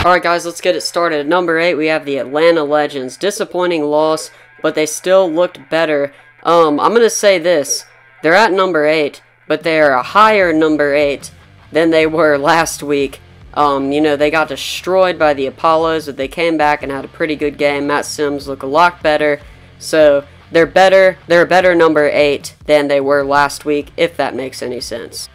Alright guys, let's get it started. At number 8, we have the Atlanta Legends. Disappointing loss, but they still looked better. I'm going to say this. They're at number 8, but they are a higher number 8 than they were last week. They got destroyed by the Apollos, but they came back and had a pretty good game. Matt Sims looked a lot better. So, they're better. They're a better number 8 than they were last week, if that makes any sense.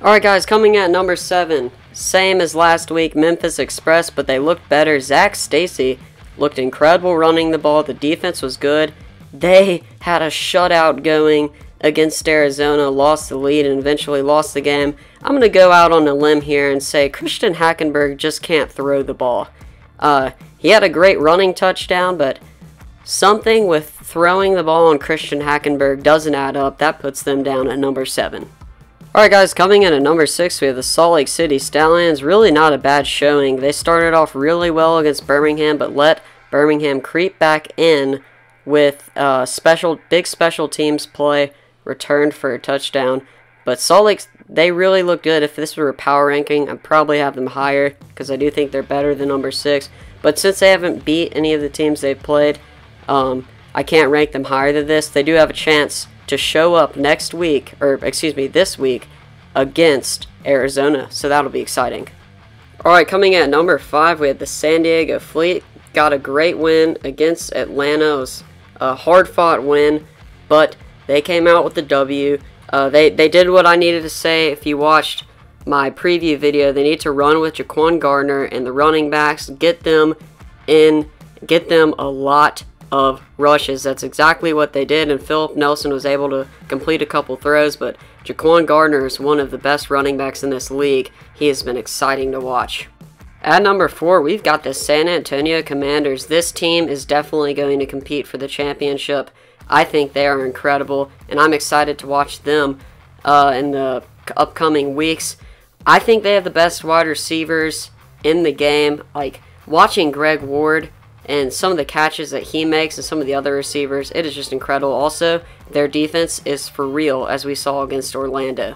Alright guys, coming at number 7. Same as last week, Memphis Express, but they looked better. Zach Stacy looked incredible running the ball. The defense was good. They had a shutout going against Arizona, lost the lead, and eventually lost the game. I'm going to go out on a limb here and say Christian Hackenberg just can't throw the ball. He had a great running touchdown, but something with throwing the ball on Christian Hackenberg doesn't add up. That puts them down at number 7. Alright guys, coming in at number 6, we have the Salt Lake City Stallions. Really not a bad showing. They started off really well against Birmingham, but let Birmingham creep back in with big special teams play, returned for a touchdown. But Salt Lake, they really look good. If this were a power ranking, I'd probably have them higher, because I do think they're better than number 6. But since they haven't beat any of the teams they've played, I can't rank them higher than this. They do have a chance to show up this week against Arizona, so that'll be exciting. Alright, coming at number 5, we had the San Diego Fleet. Got a great win against Atlanta. It was a hard-fought win, but they came out with the W. They did what I needed to say. If you watched my preview video, they need to run with Jaquan Gardner and the running backs, get them a lot of rushes. That's exactly what they did, and Philip Nelson was able to complete a couple throws, but Jaquan Gardner is one of the best running backs in this league. He has been exciting to watch. At number 4, we've got the San Antonio Commanders. This team is definitely going to compete for the championship. I think they are incredible, and I'm excited to watch them in the upcoming weeks. I think they have the best wide receivers in the game. Like, watching Greg Ward and some of the catches that he makes and some of the other receivers, it is just incredible. Also, their defense is for real, as we saw against Orlando.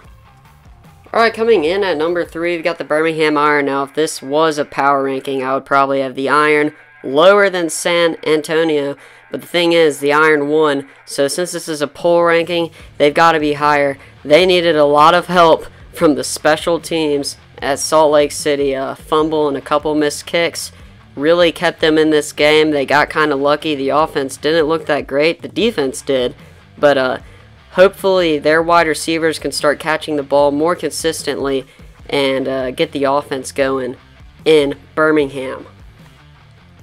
Alright, coming in at number 3, we've got the Birmingham Iron. Now, if this was a power ranking, I would probably have the Iron lower than San Antonio. But the thing is, the Iron won. So since this is a poll ranking, they've got to be higher. They needed a lot of help from the special teams at Salt Lake City. A fumble and a couple missed kicks really kept them in this game. They got kind of lucky. The offense didn't look that great. The defense did. But hopefully their wide receivers can start catching the ball more consistently and get the offense going in Birmingham.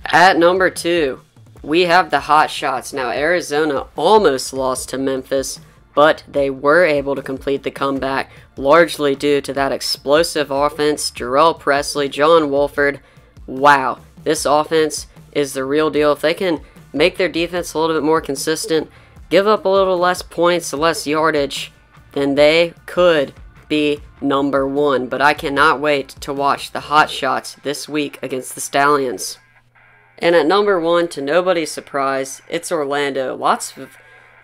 At number 2, we have the Hot Shots. Now, Arizona almost lost to Memphis, but they were able to complete the comeback, largely due to that explosive offense. Jarrell Presley, John Wolford. Wow. This offense is the real deal. If they can make their defense a little bit more consistent, give up a little less points, less yardage, then they could be number 1. But I cannot wait to watch the Hot Shots this week against the Stallions. And at number 1, to nobody's surprise, it's Orlando. Lots of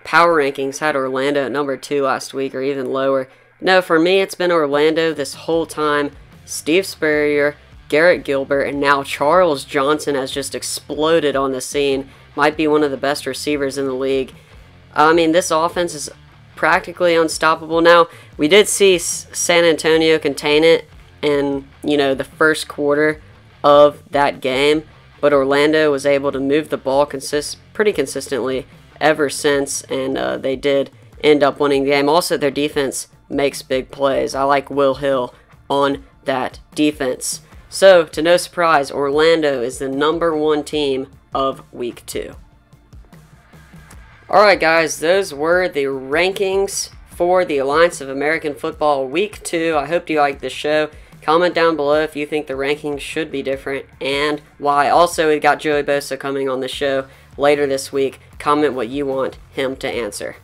power rankings had Orlando at number 2 last week, or even lower. No, for me, it's been Orlando this whole time. Steve Spurrier, Garrett Gilbert, and now Charles Johnson has just exploded on the scene. Might be one of the best receivers in the league. I mean, this offense is practically unstoppable. Now, we did see San Antonio contain it in, the first quarter of that game, but Orlando was able to move the ball pretty consistently ever since, and they did end up winning the game. Also, their defense makes big plays. I like Will Hill on that defense. So, to no surprise, Orlando is the number 1 team of Week 2. Alright guys, those were the rankings for the Alliance of American Football Week 2. I hope you liked this show. Comment down below if you think the rankings should be different and why. Also, we've got Joey Bosa coming on the show later this week. Comment what you want him to answer.